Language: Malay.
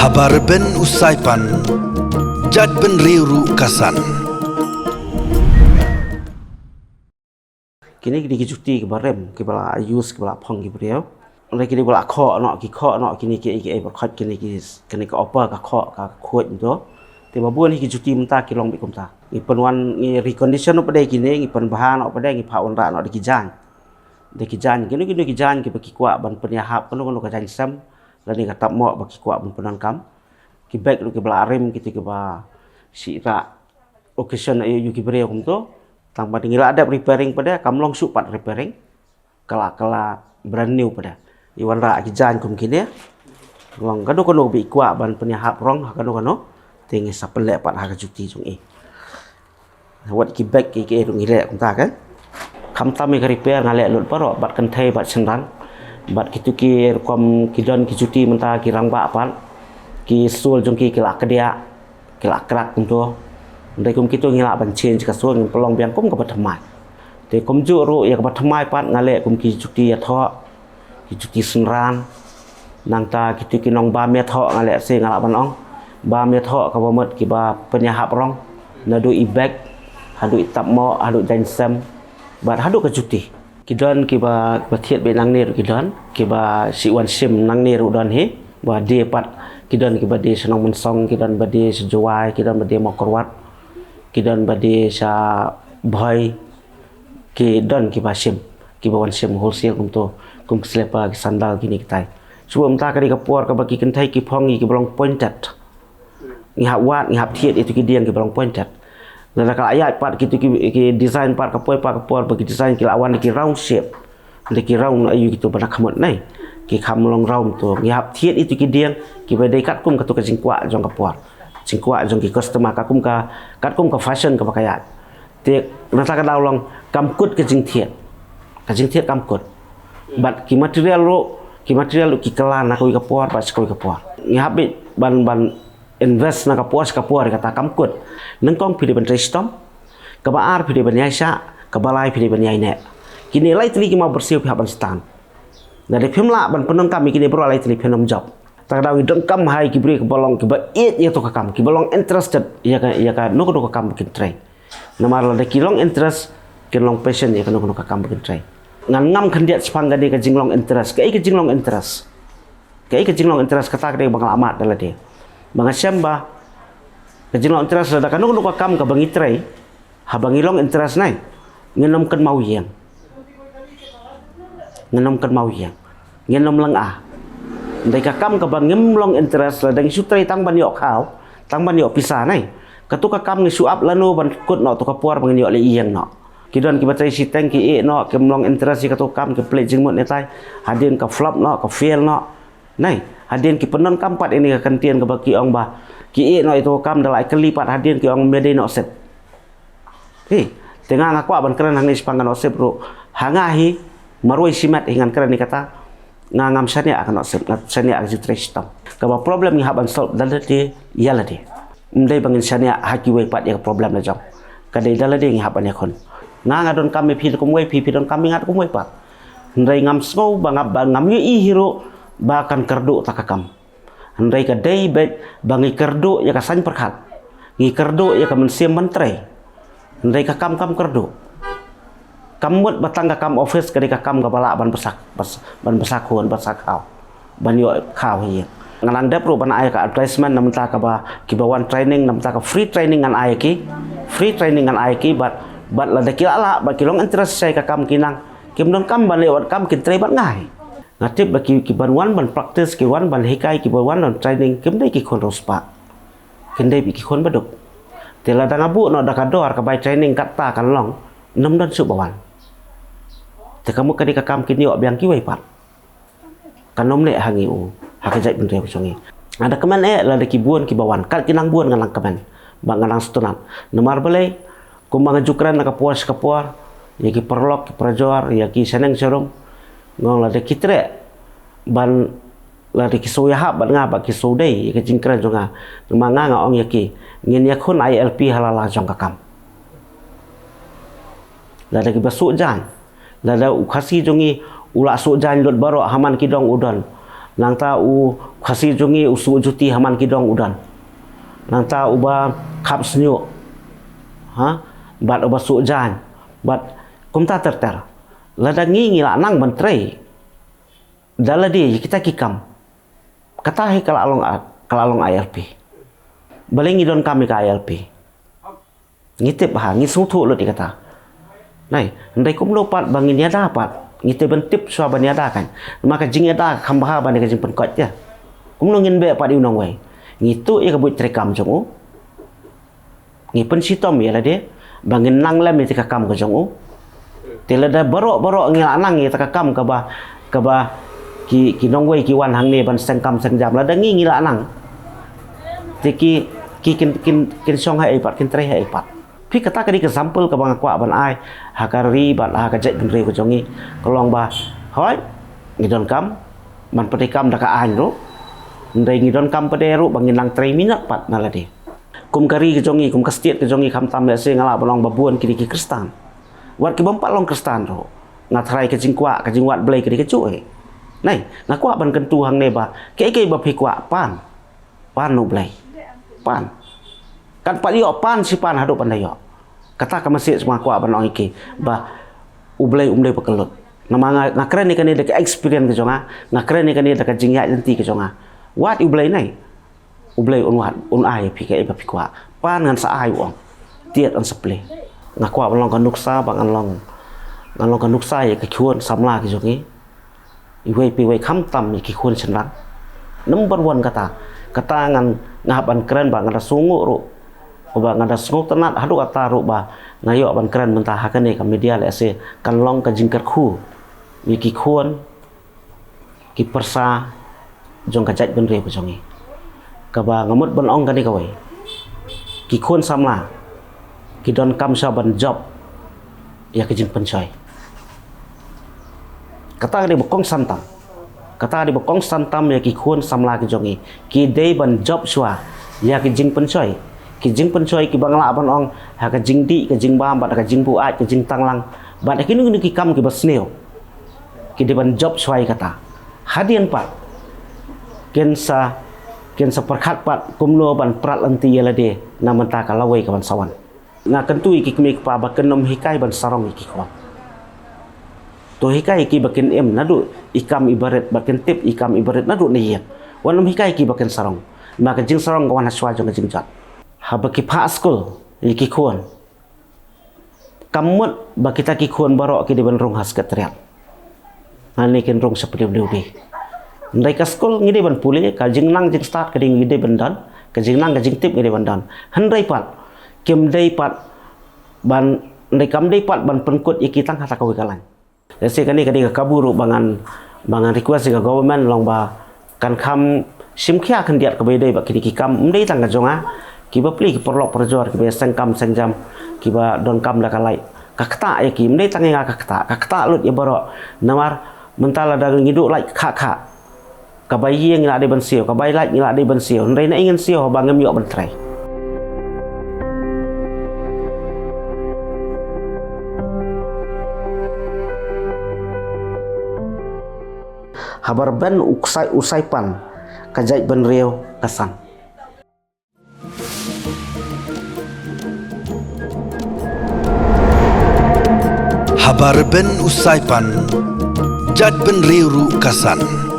Habar ben usaipan, jad ben riuru kasan. Kini di cuti ke barem, ke bala ayus, ke bala pong ke beliau. Oleh kini bala kok nak kini ke berkat kini ke apa ke kok ke kuat itu. Tiba buan ki cuti mentah ki long bikum ta. Ni penuan ni recondition apa dai kini, ni penbahan apa dai ni paun ra nak di kijan. Di kijan kini kijan ki bagi kuat ban penyahap kono ka jan sam. Lani ka tap mo bagi kuat ban penan kam. Ki baik lu ki bala rem kita ke ba si ra occasion ayu ki beriau kum tu. Tang pada ngila ada repairing pada kam long supat repairing. Kala brand new pada. Iwan ra kijan kum kini. Long kanu bi kuat ban penyahap rong kanu tinggi sapelek pat harga cuti jong wat ki back ki rung ile kum ta kan. Kam tam ke repair ngalek lut paro bat kan thai bat senran. Bat kitu ki kom kidon ki cuti mentah ki rang ba pan ki sul jong ki lak kedia ki lak krak kum ndai kum kitu ngila ban chen ka sul ngin pelong biang kum ka batmai te kum ju ru ya ka batmai pat ngale kum ki cuti ya tho ki cuti senran nang ta kitu ki nong ba me tho ngale se ngala ban ong ba me tho ka bamet ki ba penyahap rong nadu ibek hadu itap mo hadu jansam bat hadu ka cuti kidon ki ba thiet be nang ne kidon ki ba si wan sim nang ne ru don he ba de pat kidon ki ba de senong mensong kidon ba de sejuai kidon ba de mokorwat kidon ba de sa bhai kidon ki ba sim ki ba wan sim wholesale kum slepa ki sandal kini kitai suam ta ka di kapor ka ba ki kentai ki phong ki belong pointed ni hawat ni hap thiet itu ki dian ki belong pointed dan kalau ayat part gitu ki design part kapoi bagi design ki lawan ki round shape ki round ayu gitu pada kamot nai ki kam long round tu ki hap thiet itu ki diang ki bedai kat kum katu ka jingkwa jong kapor jingkwa jong ki customer ka kum ka kat kum ka fashion ka pakayat te nata ka long kam kut ka jing thiet kam kut bat ki material lu ki kelan aku kapor pas ko kapor ni hap ban invest na kapor kata kam kut nang kong pide ban restom ka baar pide ban yaisa ka balai pide ban yaine kini lai tli ki mau bersih pihak ban stan dari phimla ban penong kami kini bro lai tli phenom job tak dawi dong kam hai ki bri ka bolong ki ba it ya to ka kam ki bolong interested ya ka no ka kam kin try namar la ki long interest kin long passion ya ka no ka kam kin try ngan ngam khandiat spang ga de ka jinglong interest ka jinglong interest kata ka de bang lamat dala de bang syamba kejilong interest ada kanu ka kam ka bangi try habangilong interest nai ngenom kan mau yang ngenom lang ndai ka kam ka bangim long interest la dang sutrai tang ban yok khao tang ban yok pisa nai katu ka kam ngi suap lanu ban kut no to ka puar bang yok le yang no kidon ki batrai siteng ki no kem long interest ki katu kam ke play jingmut ne tai hadin ka flop no ka fail no nai hadin ki penon kampat ini ka kantian ka baki ong ba ki no itu kam dalai kelipat hadin ki ong mede no set tengah ngakwa ban keren hang ispangan no set bro hangahi maroi simat hingan keren ni kata ngangam sania akan no set sania akan jutrestam ka ba problem ni haban solve dalade yala de mdai bangin sania haki wei pat ya problem la jong ka dei dalade ngi haban ya kon nganga don kami pi ko wei pi don kami ngat ko wei pat ndai ngam snow ngam yu i hero bahkan kerdu takakam andai ka dai bet bangi kerdu ya ka san perkat ngi kerdu ya ka mensiam mentrai andai ka kam kerdu kamut batang ka kam office ka kam ka bala ban besak kau ban yo kau hi ngalang dep ru ban ay ka advertisement nam ta ka ba ki bawan training nam ta ka free training ngan ay ki bat la de kila ba kilong interest sai ka kam kinang kim don kam ban lewat kam kin trai bat ngai ngatip bagi ki ban practice ki ban hikai ki ban training kim dai ki kon rospa kin dai ki kon baduk tela dang abu no da kador ka bai training kata kan long nam dan su bawan te kamu ka di ka kam kin yo biang ki wei pat kan nom le hangi u hakajai ben reu songi ada keman la de ki buon ki bawan kal kinang buon ngalang keman bang ngalang stunan nomar belai ku mangajukran ka puas ya ki perlok ki prajor ya ki seneng serum ngong la de kitre ban la de kisoya ha ban nga ba kisodai ke jingkran jonga manga nga ong yaki ngin yakun ILP halala jong kakam la de ki basu jan lada u khasi jongi ula so jan lot baro haman kidong udan nang ta u khasi jongi usu juti haman kidong udan nang ta uba khap snyo bat uba so jan bat kumta terter lada ngi la nang mentrai daladi kita kikam katahi kalalong ILP balengi don kami ka ILP ngitip ha ngi sungtu lo dikata nai ndai kum lo pat bangin ya dapat ngite bentip swa ban ya kan maka jing ya da khambha ban ka jing pen kot ya kum lo ngin be pat diunong wai ngitu ya kabut trekam jongu ngi pen sitom ya la de bangin nang lam ni tikakam ka jongu tela da barok ngi anang ngi takakam ka ba ki nong wai ki wan hang ne ban sengkam sengjam la da ngi la anang tiki kin song hai pat kin tre hai pat pi kata ka di example ka bang kwa ban ai hakari ban ha ka jai bin re ko jongi kolong ba hoi ngidon kam man pati kam da ka an ro ndai ngidon kam pade ro bangin lang 3 minit pat nalade kum kari ke jongi kum kastiet ke jongi kham tam le se ngala balong babuan ki di kristan wat ki bompat long kristan ro ngatrai ke jingkwa ke jingwat blai ke di ke cuai nai ngakwa ban kentu hang ne ba ke ba phi kwa pan no blai pan kan pak yo pan si pan hadu pandai yo kata ka masih semua kwa ban ong iki ba ublai umdai pekelut nama ngakren ni kan ni dekat experience ke jonga ngakren ni kan ni dekat jingya nanti ke jonga wat ublai nai ublai un ai pi ke ba pi kwa pan ngan sa ai wong tiet on seple ngakwa ban long kan nuksa bang long kan nuksa ya ke chuan samla ke jongi iwei pi wei kham tam ki khun chenrang number 1 kata ngan ngaban keren ba ngada sungu ro ba ngada sungu tenat hadu kata ro ba ngayo ban keren mentah hakane ka media le se kan long ka jingkar khu wi ki khun ki persa jong ka jat ben re jongi ka ba ngamut ban ong ka ni ka wei ki khun samla ki don kam sa ban job ya ke jing penchai kata di bokong santam ya ki khun samla ki jongi ki dei ban job swa ya ki jing penchoi ki bangla ban ong ha ka jing di ka jing bam ba ka jing bu ai ka jing tanglang ba ki nu ki kam ki basneo ki de ban job swai kata hadian pat ken sa perkhat pat kumlo ban prat lanti ya la de na menta ka lawai ka ban sawan na kentui ki kmi pa ba kenom hikai ban sarong ki khwa to hikai ki bakin em nadu ikam ibarat bakin tip ikam ibarat nadu niyat wanam hikai ki bakin sarong maka jing sarong kawan haswa jong jing jat ha baki pha school ki khon kamut bakita ki khon barok ki diban rong has katriat ani ken rong seperti di ndai ka school ngide ban pule ka jing nang jing start ka ding ngide ban dan ka jing nang ka jing tip ngide ban dan handai pat kem dei pat ban ndai kam dei pat ban penkut iki tang hata kawi kalan se kani kadi kaburu bangan request ke government long ba kan kham simkhia kan diat ke bedai ba kini kam mdei tang ka jonga ki ba pli ki porlok porjor ki ba sengkam sengjam ki ba don kam da kalai ka kata ya ki mdei tang nga ka kata lut ya baro namar mentala da ngiduk lai kha ka bayi yang ngila de ban sio ka bayi lai ngila de ban sio ndai na ingin sio bangem yo ban trai habar ben usai pan kajai ben riau kasan habar ben usai pan jat ben riu kasan